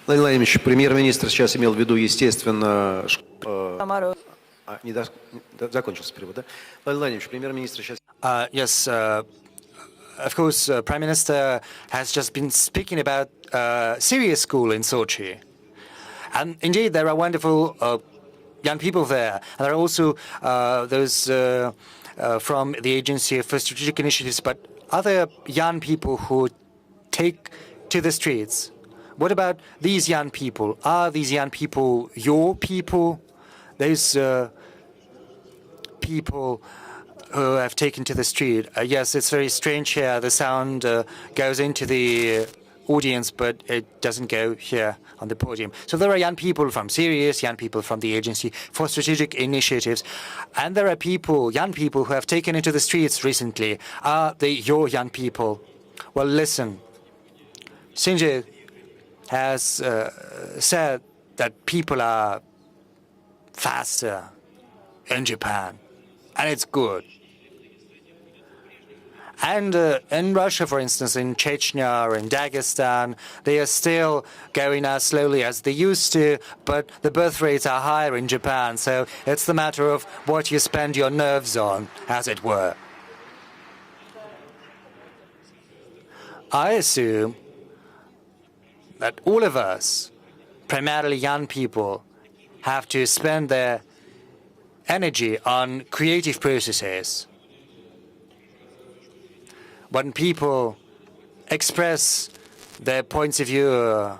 Владимир Владимирович, премьер-министр сейчас имел в виду, естественно, закончился перевод, да? Владимир Владимирович, премьер-министр сейчас... Yes, of course, Prime Minister has just been speaking about Syria school in Sochi. And indeed, there are wonderful young people there. And there are also those from the Agency for Strategic Initiatives, but other young people who take to the streets. What about these young people? Are these young people your people? Those people who have taken to the street. Yes, it's very strange here. The sound goes into the audience, but it doesn't go here on the podium. So there are young people from Syria, young people from the Agency for Strategic Initiatives, and there are people, young people who have taken into the streets recently. Are they your young people? Well, listen, Shinji has said that people are faster in Japan, and it's good. And in Russia, for instance, in Chechnya or in Dagestan, they are still going as slowly as they used to, but the birth rates are higher in Japan, so it's the matter of what you spend your nerves on, as it were. I assume that all of us, primarily young people, have to spend their energy on creative processes. When people express their points of view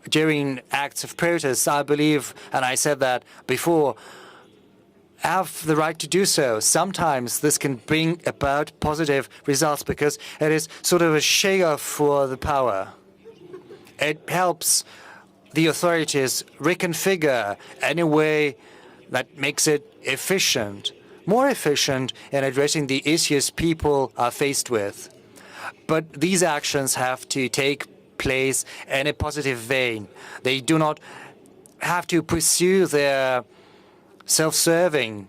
during acts of protest, I believe, and I said that before, have the right to do so. Sometimes this can bring about positive results because it is sort of a shake-off for the power. It helps the authorities reconfigure in a way that makes it efficient, more efficient in addressing the issues people are faced with. But these actions have to take place in a positive vein. They do not have to pursue their self-serving,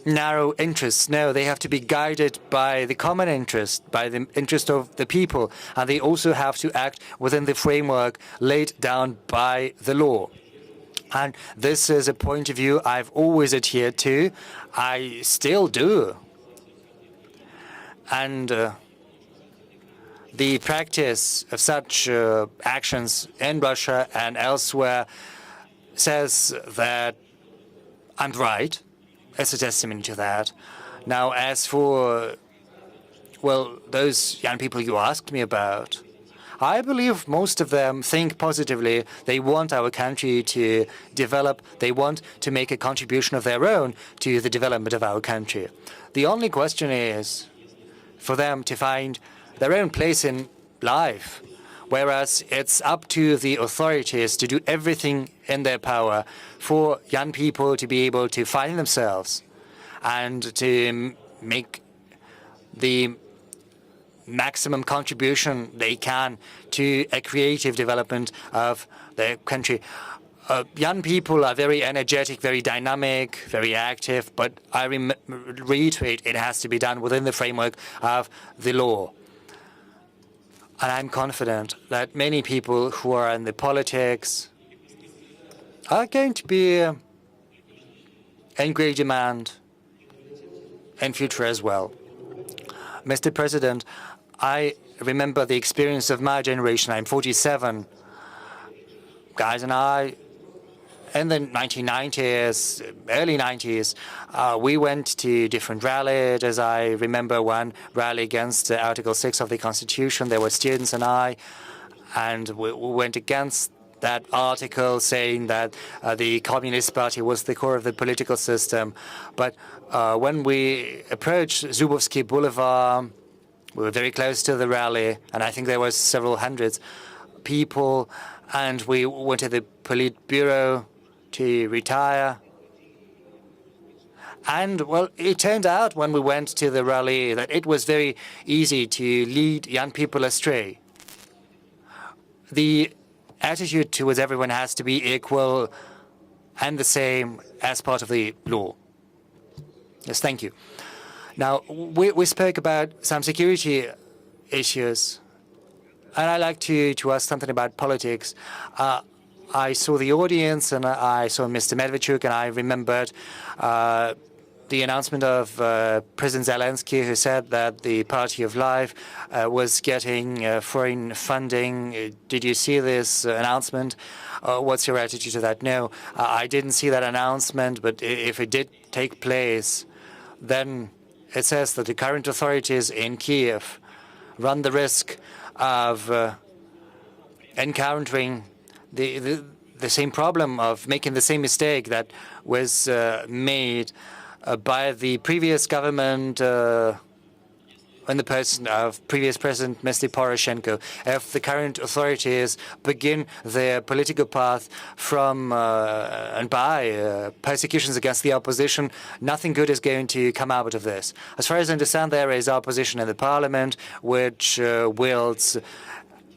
narrow interests. No, they have to be guided by the common interest, by the interest of the people, and they also have to act within the framework laid down by the law. And this is a point of view I've always adhered to. I still do. And the practice of such actions in Russia and elsewhere says that I'm right. It's a testimony to that. Now, as for, well, those young people you asked me about, I believe most of them think positively. They want our country to develop. They want to make a contribution of their own to the development of our country. The only question is for them to find their own place in life, whereas it's up to the authorities to do everything in their power for young people to be able to find themselves and to make the maximum contribution they can to a creative development of their country. Young people are very energetic, very dynamic, very active, but I reiterate, it has to be done within the framework of the law. And I'm confident that many people who are in the politics are going to be in great demand in future as well. Mr. President, I remember the experience of my generation. I'm 47. Guys and I, in the 1990s, early 90s, we went to different rallies. As I remember one rally against Article 6 of the Constitution. There were students and I, and we went against that article saying that the Communist Party was the core of the political system. But when we approached Zubovsky Boulevard, we were very close to the rally, and I think there were several hundreds people, and we went to the Politburo to retire. And, well, it turned out when we went to the rally that it was very easy to lead young people astray. The attitude towards everyone has to be equal and the same as part of the law. Yes, thank you. Now, we spoke about some security issues. And I'd like to ask something about politics. I saw the audience and I saw Mr. Medvedchuk, and I remembered the announcement of President Zelensky, who said that the Party of Life was getting foreign funding. Did you see this announcement? What's your attitude to that? No, I didn't see that announcement, but if it did take place, then it says that the current authorities in Kiev run the risk of encountering the same problem, of making the same mistake that was made by the previous government in the person of previous President Mr. Poroshenko. If the current authorities begin their political path from and by persecutions against the opposition, nothing good is going to come out of this. As far as I understand, there is opposition in the parliament, which wields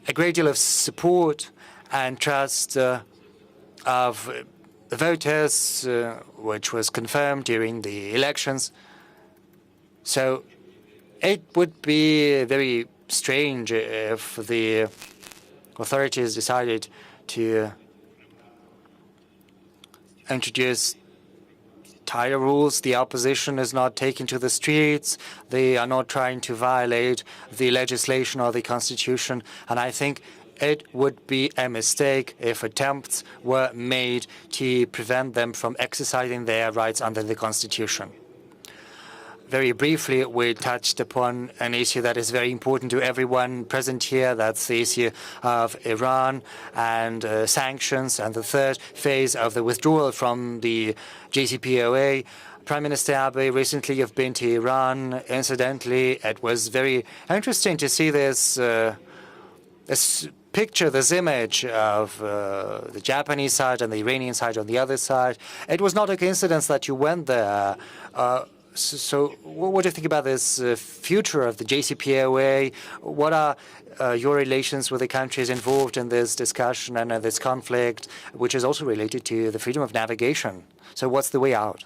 a great deal of support and trust of the voters, which was confirmed during the elections. So it would be very strange if the authorities decided to introduce tighter rules. The opposition is not taken to the streets. They are not trying to violate the legislation or the constitution. And I think it would be a mistake if attempts were made to prevent them from exercising their rights under the Constitution. Very briefly, we touched upon an issue that is very important to everyone present here. That's the issue of Iran and sanctions, and the third phase of the withdrawal from the JCPOA. Prime Minister Abe, recently you've been to Iran. Incidentally, it was very interesting to see this picture, this image of the Japanese side and the Iranian side on the other side. It was not a coincidence that you went there. So what do you think about this future of the JCPOA? What are your relations with the countries involved in this discussion and this conflict, which is also related to the freedom of navigation? So what's the way out?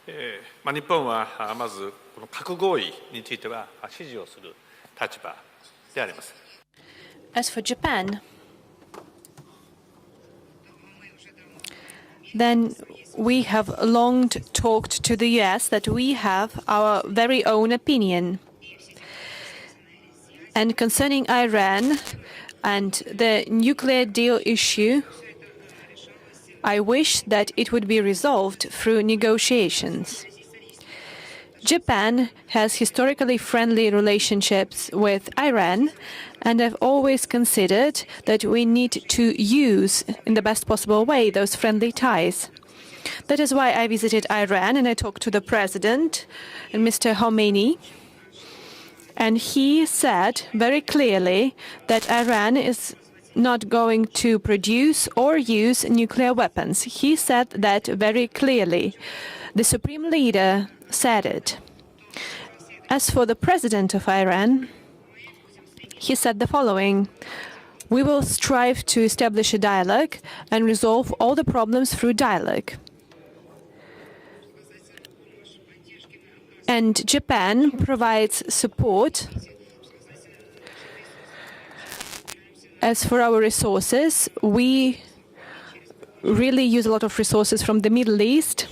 日本はまずこの核合意については支持をする立場であります。 As for Japan, then we have long talked to the US that we have our very own opinion. And concerning Iran and the nuclear deal issue, I wish that it would be resolved through negotiations. Japan has historically friendly relationships with Iran, and I've always considered that we need to use, in the best possible way, those friendly ties. That is why I visited Iran and I talked to the president, and Mr. Khomeini, and he said very clearly that Iran is not going to produce or use nuclear weapons. He said that very clearly. The supreme leader said it. As for the president of Iran, he said the following: we will strive to establish a dialogue and resolve all the problems through dialogue. And Japan provides support. As for our resources, we really use a lot of resources from the Middle East,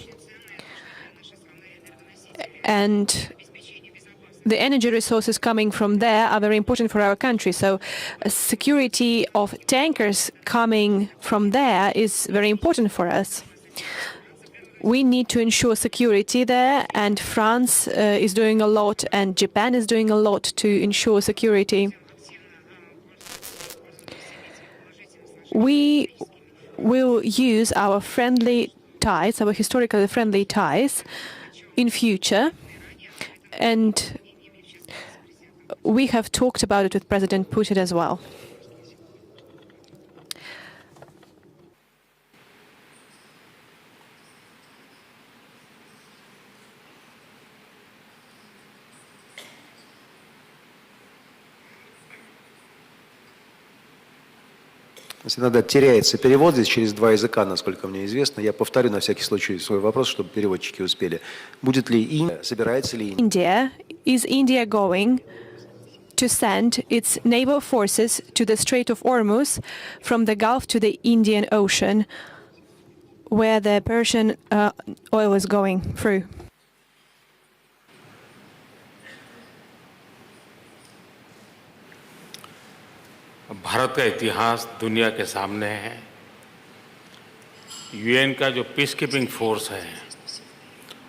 and the energy resources coming from there are very important for our country. So security of tankers coming from there is very important for us. We need to ensure security there, and France is doing a lot, and Japan is doing a lot to ensure security. We will use our friendly ties, our historically friendly ties, in future, and we have talked about it with President Putin as well. Если иногда теряется перевод здесь через два языка, насколько мне известно, я повторю на всякий случай свой вопрос, чтобы переводчики успели. Будет ли Индия, собирается ли Индия? Is India going to send its naval forces to the Strait of Hormuz from the Gulf to the Indian Ocean, where the Persian oil was going through. Bharat का इतिहास दुनिया के सामने है। UN का जो peace keeping force है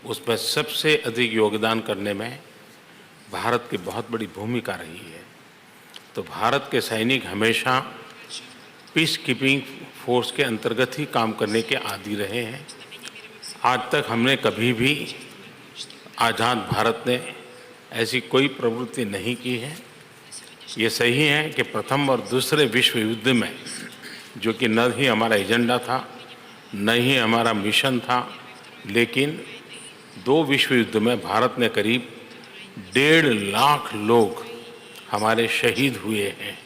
उसमें सबसे अधिक योगदान करने में भारत की बहुत बड़ी भूमिका रही है। तो भारत के सैनिक हमेशा पीस कीपिंग फोर्स के अंतर्गत ही काम करने के आदी रहे हैं। आज तक हमने कभी भी आज़ाद भारत ने ऐसी कोई प्रवृत्ति नहीं की है। ये सही है कि प्रथम और दूसरे विश्व युद्ध में, जो कि न ही हमारा एजेंडा था न ही हमारा मिशन था, लेकिन दो विश्व युद्ध में भारत ने करीब 1.5 लाख लोग हमारे शहीद हुए हैं।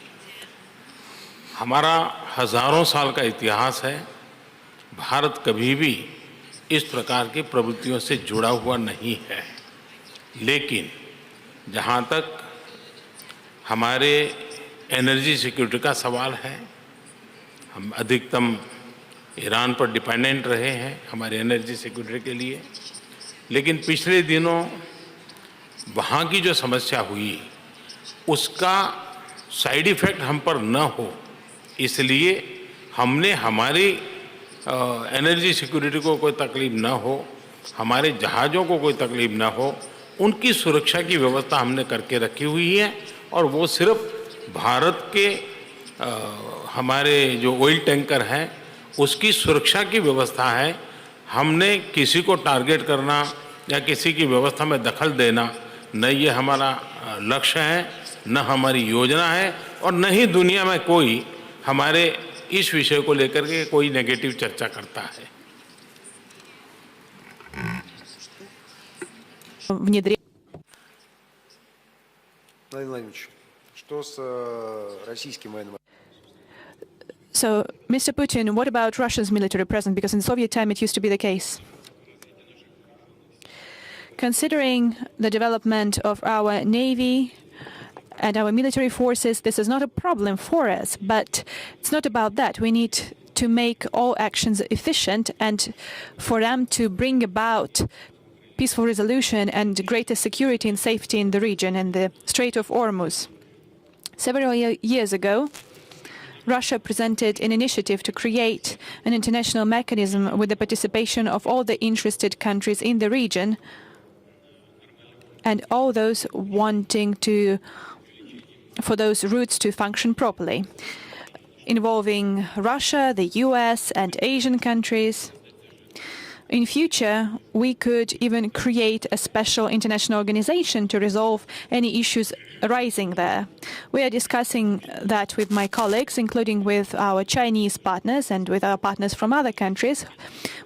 हमारा हज़ारों साल का इतिहास है। भारत कभी भी इस प्रकार की प्रवृत्तियों से जुड़ा हुआ नहीं है। लेकिन जहाँ तक हमारे एनर्जी सिक्योरिटी का सवाल है, हम अधिकतम ईरान पर डिपेंडेंट रहे हैं हमारे एनर्जी सिक्योरिटी के लिए। लेकिन पिछले दिनों वहाँ की जो समस्या हुई उसका साइड इफ़ेक्ट हम पर न हो, इसलिए हमने हमारी एनर्जी सिक्योरिटी को कोई तकलीफ न हो, हमारे जहाज़ों को कोई तकलीफ न हो, उनकी सुरक्षा की व्यवस्था हमने करके रखी हुई है। और वो सिर्फ भारत के हमारे जो ऑयल टैंकर हैं उसकी सुरक्षा की व्यवस्था है। हमने किसी को टारगेट करना या किसी की व्यवस्था में दखल देना, न ये हमारा लक्ष्य है, न हमारी योजना है, और न ही दुनिया में कोई हमारे इस विषय को लेकर के कोई नेगेटिव चर्चा करता है। Владимир Владимирович, что с российским военным? So, Mr. Putin, what about Russia's military presence? Because in Soviet time it used to be the case. Considering the development of our navy and our military forces, this is not a problem for us, but it's not about that. We need to make all actions efficient and for them to bring about peaceful resolution and greater security and safety in the region and the Strait of Hormuz. Several years ago, Russia presented an initiative to create an international mechanism with the participation of all the interested countries in the region and all those wanting for those routes to function properly, involving Russia, the US, and Asian countries. In future, we could even create a special international organization to resolve any issues arising there. We are discussing that with my colleagues, including with our Chinese partners and with our partners from other countries.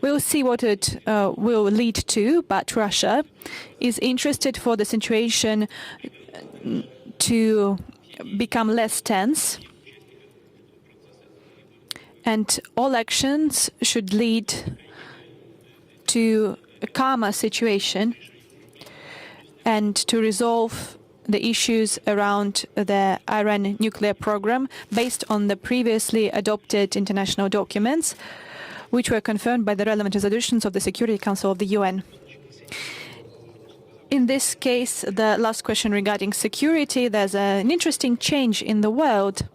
We'll see what it will lead to, but Russia is interested for the situation to become less tense, and all actions should lead to a calmer situation and to resolve the issues around the Iran nuclear program based on the previously adopted international documents, which were confirmed by the relevant resolutions of the Security Council of the UN. In this case, the last question regarding security, there's an interesting change in the world.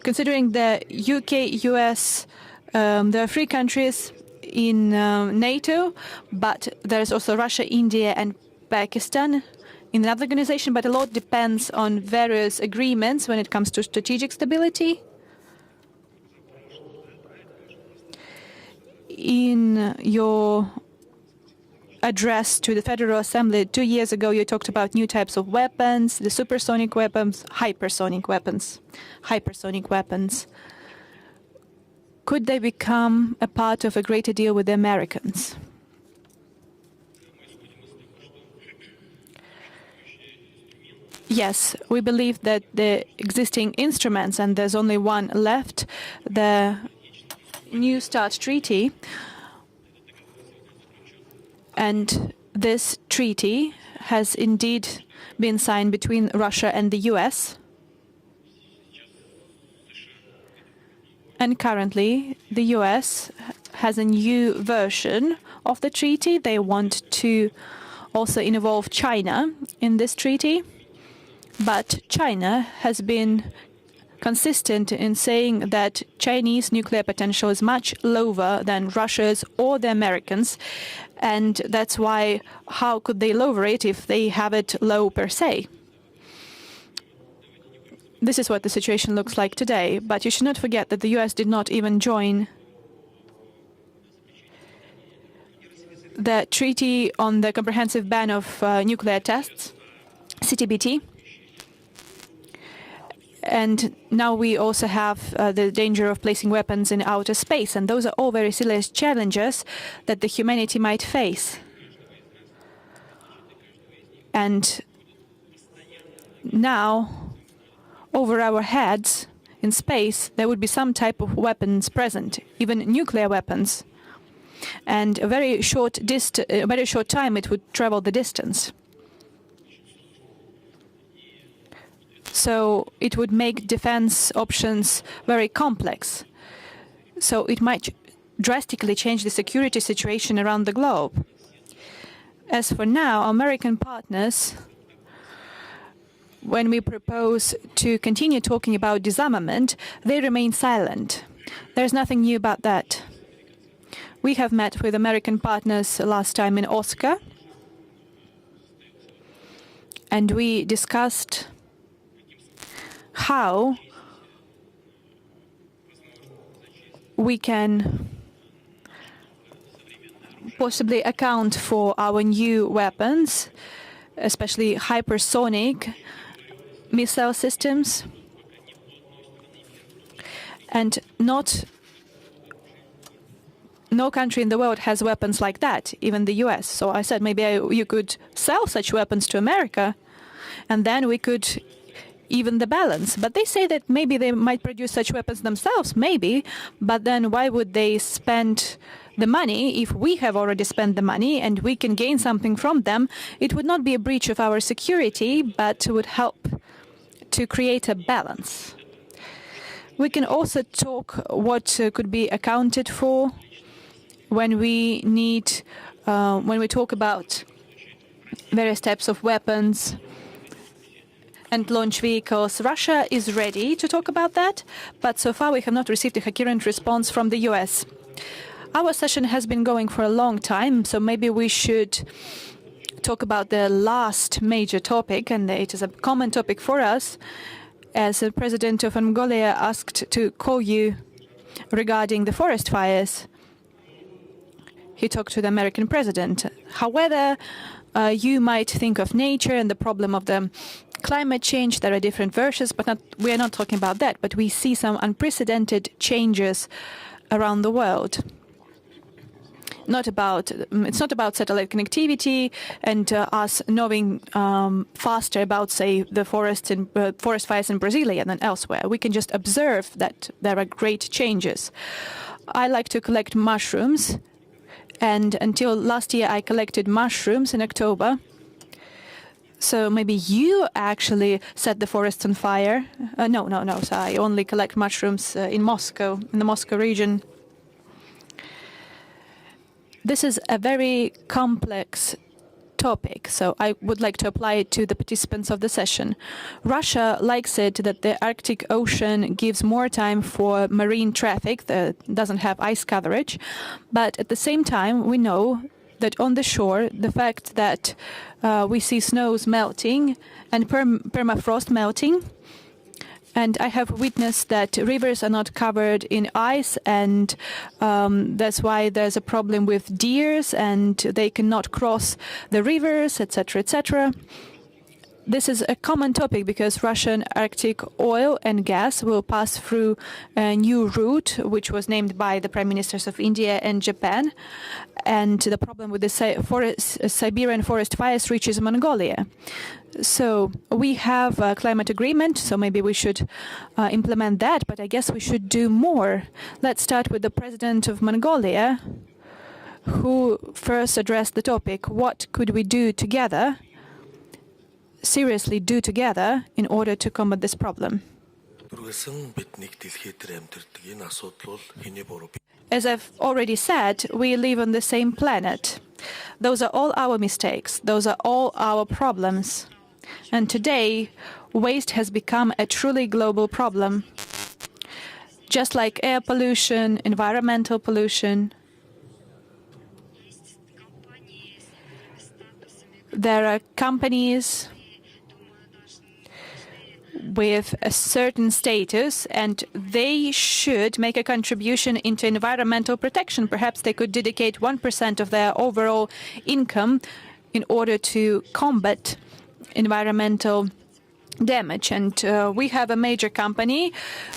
Considering the UK, US, there are 3 countries in NATO, but there's also Russia, India, and Pakistan in another organization, but a lot depends on various agreements when it comes to strategic stability. In your address to the Federal Assembly 2 years ago, you talked about new types of weapons, the supersonic weapons, hypersonic weapons. Could they become a part of a greater deal with the Americans? Yes, we believe that the existing instruments, and there's only one left, the New START Treaty, and this treaty has indeed been signed between Russia and the US. And currently, the US has a new version of the treaty. They want to also involve China in this treaty. But China has been consistent in saying that Chinese nuclear potential is much lower than Russia's or the Americans. And that's why, how could they lower it if they have it low per se? This is what the situation looks like today. But you should not forget that the US did not even join the Treaty on the Comprehensive Ban of Nuclear Tests, CTBT. And now we also have the danger of placing weapons in outer space. And those are all very serious challenges that the humanity might face. And now, over our heads in space, there would be some type of weapons present, even nuclear weapons. And a very short time it would travel the distance. So it would make defense options very complex. So it might drastically change the security situation around the globe. As for now, our American partners, when we propose to continue talking about disarmament, they remain silent. There's nothing new about that. We have met with American partners last time in Osaka, and we discussed how we can possibly account for our new weapons, especially hypersonic missile systems, and no country in the world has weapons like that, even the US. So I said maybe you could sell such weapons to America, and then we could even the balance. But they say that maybe they might produce such weapons themselves, maybe, but then why would they spend the money if we have already spent the money and we can gain something from them? It would not be a breach of our security, but would help to create a balance. We can also talk what could be accounted for when we talk about various types of weapons and launch vehicles. Russia is ready to talk about that, but so far we have not received a coherent response from the US. Our session has been going for a long time, so maybe we should talk about the last major topic, and it is a common topic for us, as the president of Mongolia asked to call you regarding the forest fires. He talked to the American president. However, you might think of nature and the problem of the climate change. There are different versions, but we are not talking about that. But we see some unprecedented changes around the world. It's not about satellite connectivity and us knowing faster about, say, the forest fires in Brasilia than elsewhere. We can just observe that there are great changes. I like to collect mushrooms, and until last year I collected mushrooms in October. So maybe you actually set the forests on fire. No. So I only collect mushrooms in Moscow, in the Moscow region. This is a very complex topic, so I would like to apply it to the participants of the session. Russia likes it that the Arctic Ocean gives more time for marine traffic that doesn't have ice coverage, but at the same time we know that on the shore, the fact that we see snows melting and permafrost melting, and I have witnessed that rivers are not covered in ice, and that's why there's a problem with deers, and they cannot cross the rivers, etc., etc. This is a common topic because Russian Arctic oil and gas will pass through a new route, which was named by the prime ministers of India and Japan. And the problem with the Siberian forest fires reaches Mongolia. So we have a climate agreement, so maybe we should implement that, but I guess we should do more. Let's start with the president of Mongolia, who first addressed the topic, what could we do together, seriously do together, in order to combat this problem? As I've already said, we live on the same planet. Those are all our mistakes. Those are all our problems. And today, waste has become a truly global problem. Just like air pollution, environmental pollution, there are companies with a certain status, and they should make a contribution into environmental protection. Perhaps they could dedicate 1% of their overall income in order to combat environmental damage. And we have a major company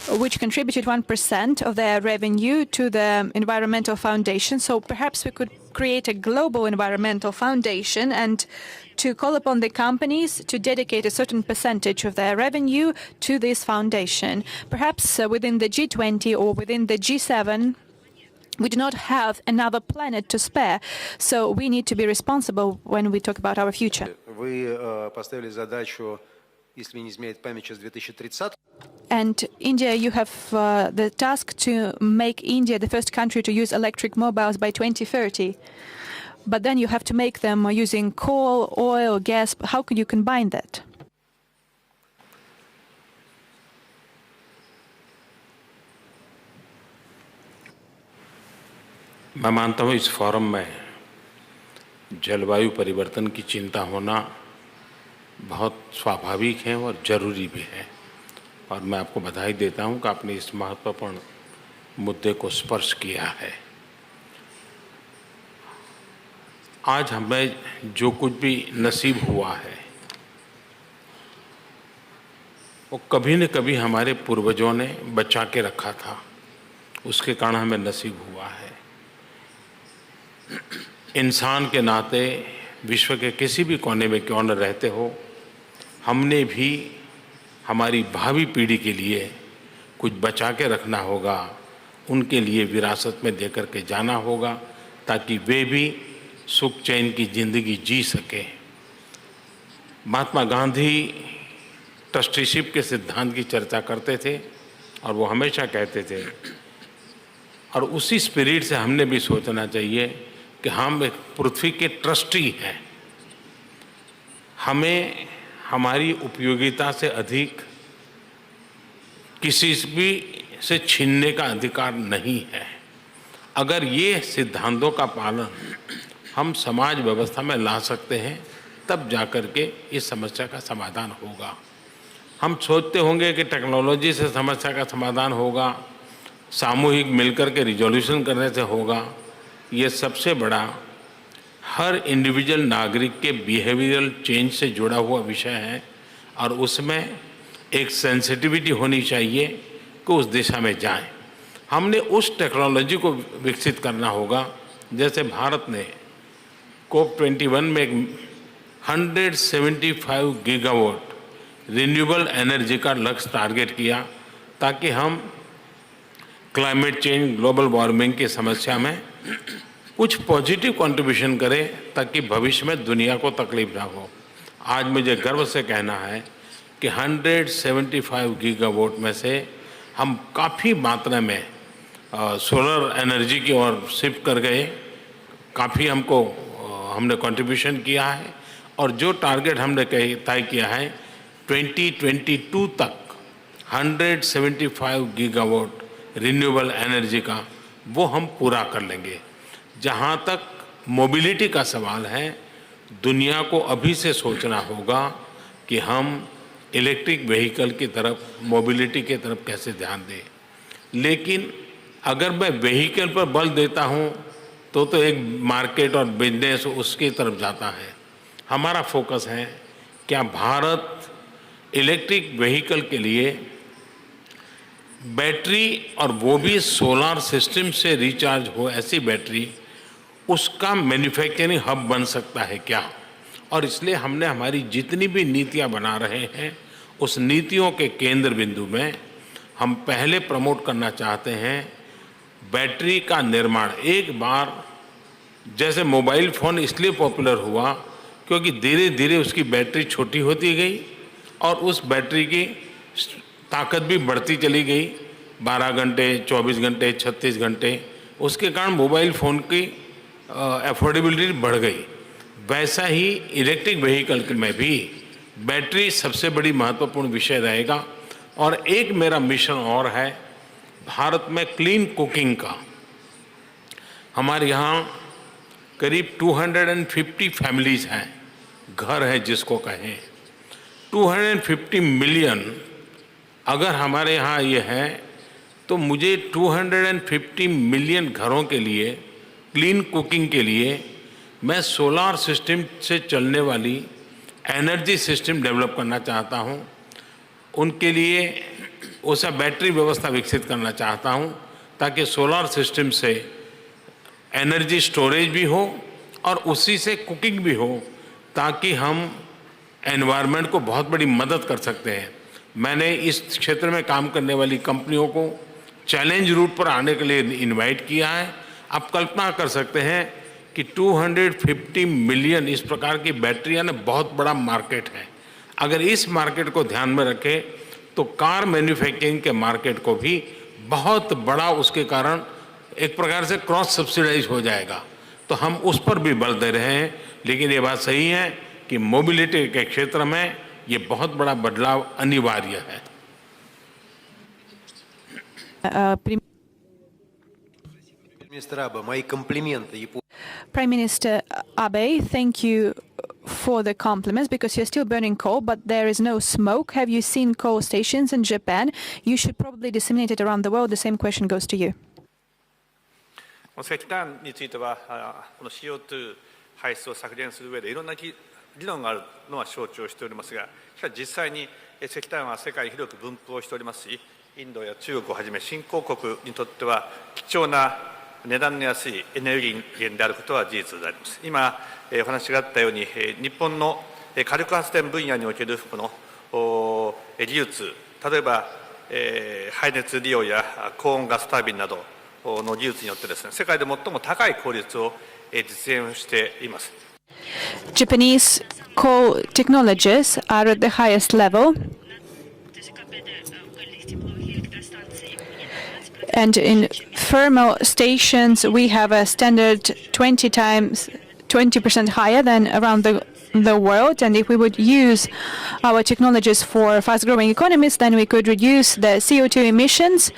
which contributed 1% of their revenue to the environmental foundation. So perhaps we could create a global environmental foundation and to call upon the companies to dedicate a certain percentage of their revenue to this foundation. Perhaps within the G20 or within the G7, we do not have another planet to spare, so we need to be responsible when we talk about our future. Вы поставили задачу, если мне не изменяет память, сейчас 2030. And India, you have the task to make India the first country to use electric mobiles by 2030. But then you have to make them using coal, oil, gas. How could you combine that? मैं मानता हूँ इस forum में जलवायु परिवर्तन की चिंता होना बहुत स्वाभाविक है और ज़रूरी भी है, और मैं आपको बधाई देता हूँ कि आपने इस महत्वपूर्ण मुद्दे को स्पर्श किया है। आज हमें जो कुछ भी नसीब हुआ है वो कभी न कभी हमारे पूर्वजों ने बचा के रखा था, उसके कारण हमें नसीब हुआ है। इंसान के नाते विश्व के किसी भी कोने में क्यों न रहते हो, हमने भी हमारी भावी पीढ़ी के लिए कुछ बचा के रखना होगा, उनके लिए विरासत में देकर के जाना होगा, ताकि वे भी सुख चैन की ज़िंदगी जी सके। महात्मा गांधी ट्रस्टीशिप के सिद्धांत की चर्चा करते थे और वो हमेशा कहते थे, और उसी स्पिरिट से हमने भी सोचना चाहिए कि हम एक पृथ्वी के ट्रस्टी हैं। हमें हमारी उपयोगिता से अधिक किसी भी से छीनने का अधिकार नहीं है। अगर ये सिद्धांतों का पालन हम समाज व्यवस्था में ला सकते हैं, तब जाकर के इस समस्या का समाधान होगा। हम सोचते होंगे कि टेक्नोलॉजी से समस्या का समाधान होगा, सामूहिक मिलकर के रिजोल्यूशन करने से होगा। ये सबसे बड़ा हर इंडिविजुअल नागरिक के बिहेवियरल चेंज से जुड़ा हुआ विषय है, और उसमें एक सेंसिटिविटी होनी चाहिए कि उस दिशा में जाएं। हमने उस टेक्नोलॉजी को विकसित करना होगा, जैसे भारत ने COP21 में 175 गीगावाट रिन्यूएबल एनर्जी का लक्ष्य टारगेट किया, ताकि हम क्लाइमेट चेंज, ग्लोबल वार्मिंग की समस्या में कुछ पॉजिटिव कंट्रीब्यूशन करें, ताकि भविष्य में दुनिया को तकलीफ ना हो। आज मुझे गर्व से कहना है कि 175 गीगावाट में से हम काफ़ी मात्रा में सोलर एनर्जी की ओर शिफ्ट कर गए, काफ़ी हमने कंट्रीब्यूशन किया है, और जो टारगेट हमने तय किया है 2022 तक 175 गीगावाट रिन्यूएबल एनर्जी का, वो हम पूरा कर लेंगे। जहाँ तक मोबिलिटी का सवाल है, दुनिया को अभी से सोचना होगा कि हम इलेक्ट्रिक व्हीकल की तरफ, मोबिलिटी की तरफ कैसे ध्यान दें। लेकिन अगर मैं व्हीकल पर बल देता हूँ तो एक मार्केट और बिजनेस उसकी तरफ जाता है। हमारा फोकस है क्या भारत इलेक्ट्रिक व्हीकल के लिए बैटरी, और वो भी सोलर सिस्टम से रिचार्ज हो ऐसी बैटरी, उसका मैन्युफैक्चरिंग हब बन सकता है क्या। और इसलिए हमने हमारी जितनी भी नीतियां बना रहे हैं, उस नीतियों के केंद्र बिंदु में हम पहले प्रमोट करना चाहते हैं बैटरी का निर्माण। एक बार जैसे मोबाइल फ़ोन इसलिए पॉपुलर हुआ क्योंकि धीरे धीरे उसकी बैटरी छोटी होती गई और उस बैटरी की ताकत भी बढ़ती चली गई, 12 घंटे, 24 घंटे, 36 घंटे। उसके कारण मोबाइल फ़ोन की अफोर्डेबिलिटी बढ़ गई। वैसा ही इलेक्ट्रिक व्हीकल में भी बैटरी सबसे बड़ी महत्वपूर्ण विषय रहेगा। और एक मेरा मिशन और है भारत में क्लीन कुकिंग का। हमारे यहाँ करीब 250 फैमिलीज़ हैं, घर है जिसको कहें। 250 मिलियन अगर हमारे यहाँ ये है तो मुझे 250 मिलियन घरों के लिए क्लीन कुकिंग के लिए मैं सोलार सिस्टम से चलने वाली एनर्जी सिस्टम डेवलप करना चाहता हूँ। उनके लिए उसा बैटरी व्यवस्था विकसित करना चाहता हूँ ताकि सोलार सिस्टम से एनर्जी स्टोरेज भी हो और उसी से कुकिंग भी हो, ताकि हम एनवायरनमेंट को बहुत बड़ी मदद कर सकते हैं। मैंने इस क्षेत्र में काम करने वाली कंपनियों को चैलेंज रूट पर आने के लिए इनवाइट किया है। आप कल्पना कर सकते हैं कि 250 मिलियन इस प्रकार की बैटरियां ना बहुत बड़ा मार्केट है। अगर इस मार्केट को ध्यान में रखें तो कार मैन्युफैक्चरिंग के मार्केट को भी बहुत बड़ा उसके कारण एक प्रकार से क्रॉस सब्सिडाइज हो जाएगा। तो हम उस पर भी बल दे रहे हैं। लेकिन ये बात सही है कि मोबिलिटी के क्षेत्र में ये बहुत बड़ा बदलाव अनिवार्य है। Prime Minister Abe, thank you for the compliments because you're still burning coal, but there is no smoke. Have you seen coal stations in Japan? You should probably disseminate it around the world. The same question goes to you. 石炭については、この CO2 排出を削減する上でいろんな理論があるのは承知をしておりますが、しかし実際に石炭は世界に広く分布をしておりますし、インドや中国をはじめ新興国にとっては貴重な値段の安いエネルギー源であることは事実であります。今、お話があったように、日本の火力発電分野におけるこの技術、例えば、排熱利用や高温ガスタービンなどの技術によってですね、世界で最も高い効率を実現しています。Japanese coal technologies are at the highest level. And in thermal stations, we have a standard 20% higher than around the world. And if we would use our technologies for fast-growing economies, then we could reduce the CO2 emissions.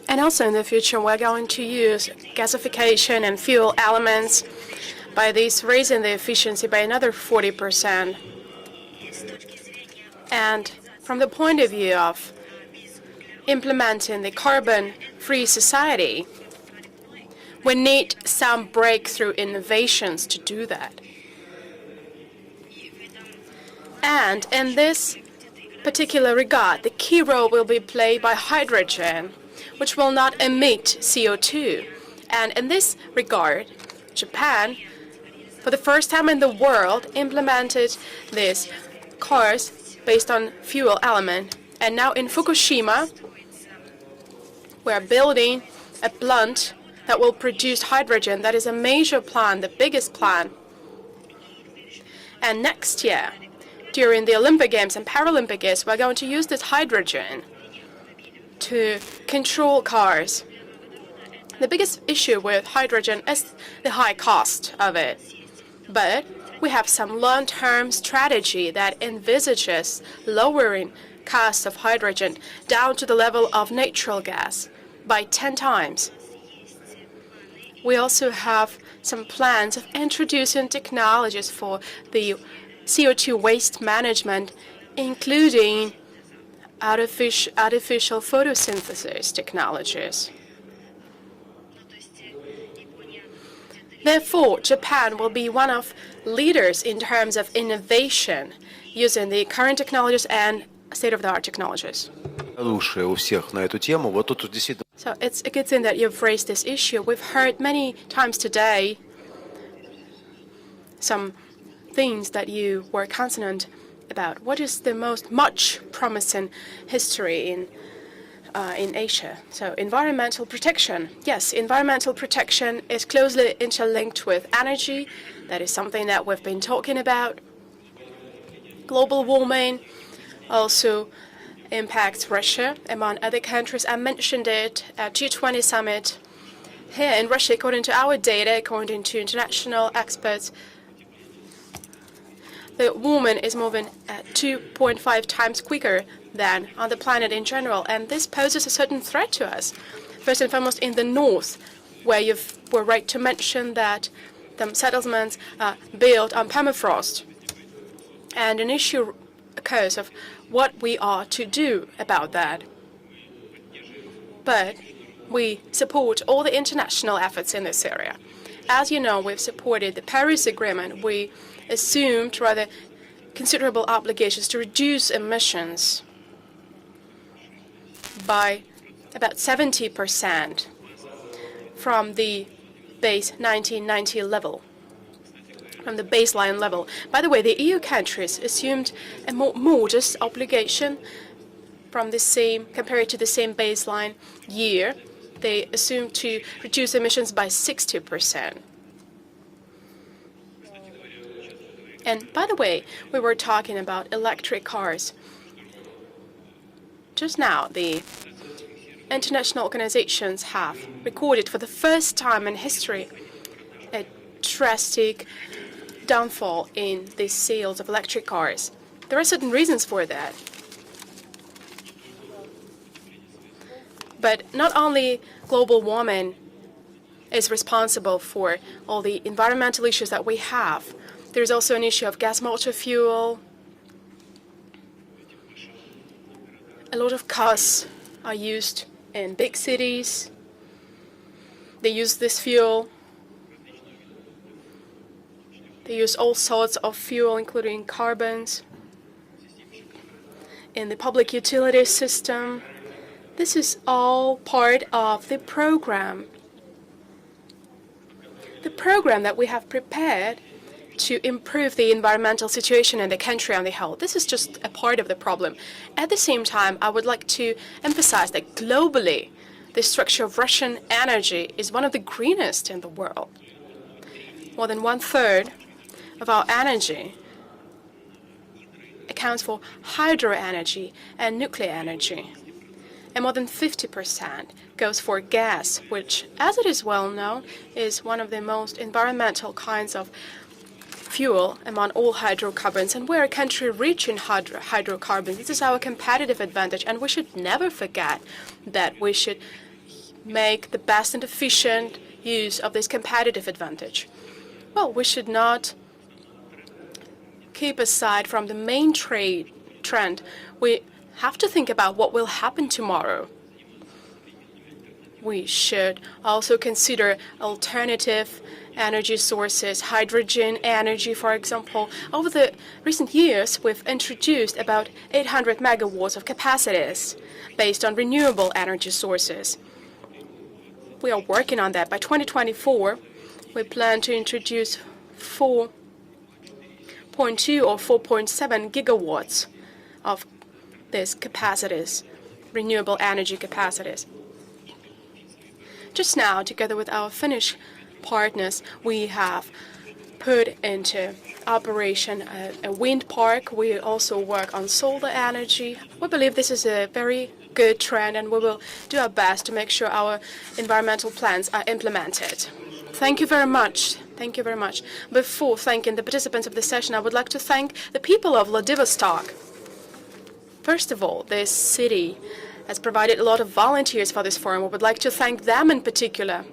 And also in the future, we're going to use gasification and fuel elements, by this raising the efficiency by another 40%. And from the point of view of implementing the carbon-free society, we need some breakthrough innovations to do that. And in this particular regard, the key role will be played by hydrogen, which will not emit CO2. And in this regard, Japan, for the first time in the world, implemented these cars based on fuel element. And now in Fukushima, we are building a plant that will produce hydrogen. That is a major plant, the biggest plant. And next year, during the Olympic Games and Paralympic Games, we're going to use this hydrogen to control cars. The biggest issue with hydrogen is the high cost of it. But we have some long-term strategy that envisages lowering cost of hydrogen down to the level of natural gas by 10 times. We also have some plans of introducing technologies for the CO2 waste management, including artificial photosynthesis technologies. Therefore, Japan will be one of leaders in terms of innovation using the current technologies and state-of-the-art technologies. Лучшее у всех на эту тему. Вот тут действительно. So it's a good thing that you've raised this issue. We've heard many times today some things that you were consonant about. What is the much promising history in in Asia. So environmental protection. Yes, environmental protection is closely interlinked with energy. That is something that we've been talking about. Global warming also impacts Russia, among other countries. I mentioned it at G20 summit. Here in Russia, according to our data, according to international experts, the warming is moving at 2.5 times quicker than on the planet in general, and this poses a certain threat to us. First and foremost, in the north, where you were right to mention that the settlements are built on permafrost, and an issue occurs of what we are to do about that. But we support all the international efforts in this area. As you know, we've supported the Paris Agreement. We assumed rather considerable obligations to reduce emissions by about 70% from the base 1990 level, from the baseline level. By the way, the EU countries assumed a more modest obligation from the same, compared to the same baseline year. They assumed to reduce emissions by 60%. And by the way, we were talking about electric cars. Just now, the international organizations have recorded for the first time in history a drastic downfall in the sales of electric cars. There are certain reasons for that. But not only global warming is responsible for all the environmental issues that we have. There's also an issue of gas motor fuel. A lot of cars are used in big cities. They use this fuel. They use all sorts of fuel, including carbons, in the public utility system. This is all part of the program. The program that we have prepared to improve the environmental situation in the country on the whole. This is just a part of the problem. At the same time, I would like to emphasize that globally, the structure of Russian energy is one of the greenest in the world. More than 1/3 of our energy accounts for hydroenergy and nuclear energy. And more than 50% goes for gas, which, as it is well known, is one of the most environmental kinds of fuel among all hydrocarbons. And we're a country rich in hydrocarbons. This is our competitive advantage, and we should never forget that we should make the best and efficient use of this competitive advantage. Well, we should not keep aside from the main trend. We have to think about what will happen tomorrow. We should also consider alternative energy sources, hydrogen energy, for example. Over the recent years, we've introduced about 800 megawatts of capacities based on renewable energy sources. We are working on that. By 2024, we plan to introduce 4.2 or 4.7 gigawatts of these capacities, renewable energy capacities. Just now, together with our Finnish partners, we have put into operation a wind park. We also work on solar energy. We believe this is a very good trend, and we will do our best to make sure our environmental plans are implemented. Thank you very much. Thank you very much. Before thanking the participants of the session, I would like to thank the people of Vladivostok. First of all, this city has provided a lot of volunteers for this forum. We would like to thank them in particular.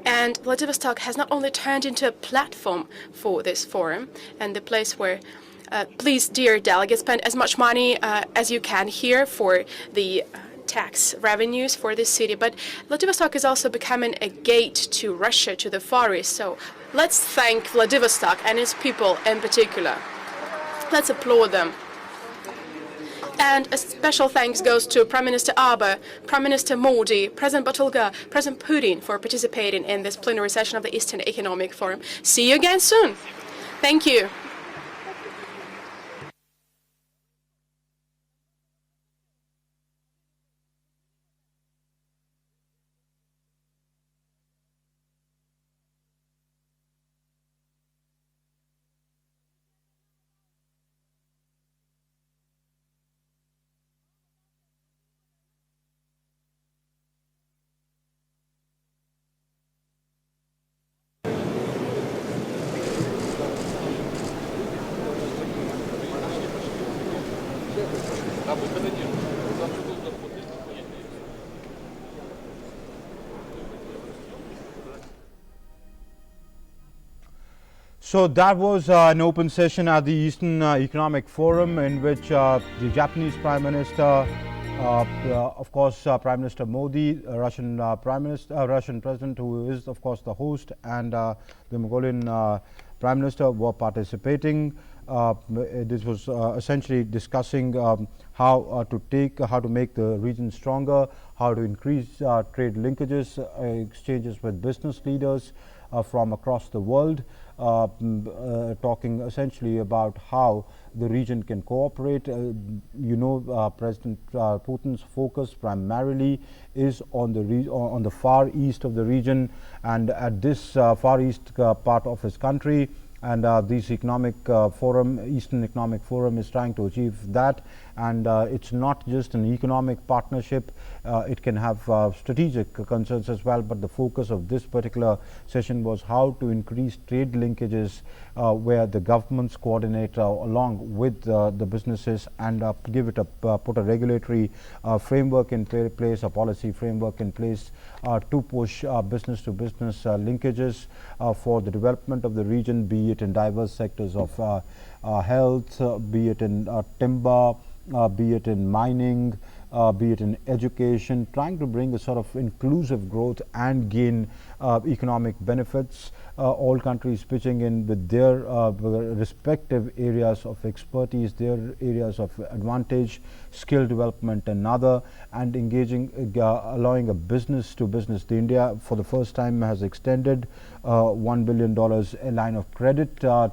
And Vladivostok has not only turned into a platform for this forum and the place where, please, dear delegates, spend as much money as you can here for the tax revenues for this city. But Vladivostok is also becoming a gate to Russia, to the Far East. So let's thank Vladivostok and its people in particular. Let's applaud them. And a special thanks goes to Prime Minister Abe, Prime Minister Modi, President Batulga, President Putin for participating in this plenary session of the Eastern Economic Forum. See you again soon. Thank you. So that was an open session at the Eastern Economic Forum in which the Japanese Prime Minister, of course, Prime Minister Modi, Russian Russian President, who is of course the host, and the Mongolian Prime Minister were participating. This was essentially discussing how to make the region stronger, how to increase trade linkages, exchanges with business leaders from across the world, talking essentially about how the region can cooperate. President Putin's focus primarily is on the far east of the region, and at this far east part of his country. And this Eastern Economic Forum is trying to achieve that. And it's not just an economic partnership, it can have strategic concerns as well. But the focus of this particular session was how to increase trade linkages where the governments coordinate along with the businesses and put a regulatory framework in place, a policy framework in place to push business-to-business linkages for the development of the region, be it in diverse sectors of health, be it in timber, be it in mining, be it in education, trying to bring a sort of inclusive growth and gain economic benefits. All countries pitching in with their respective areas of expertise, their areas of advantage, skill development another, and engaging, allowing a business to business. India for the first time has extended $1 billion a line of credit to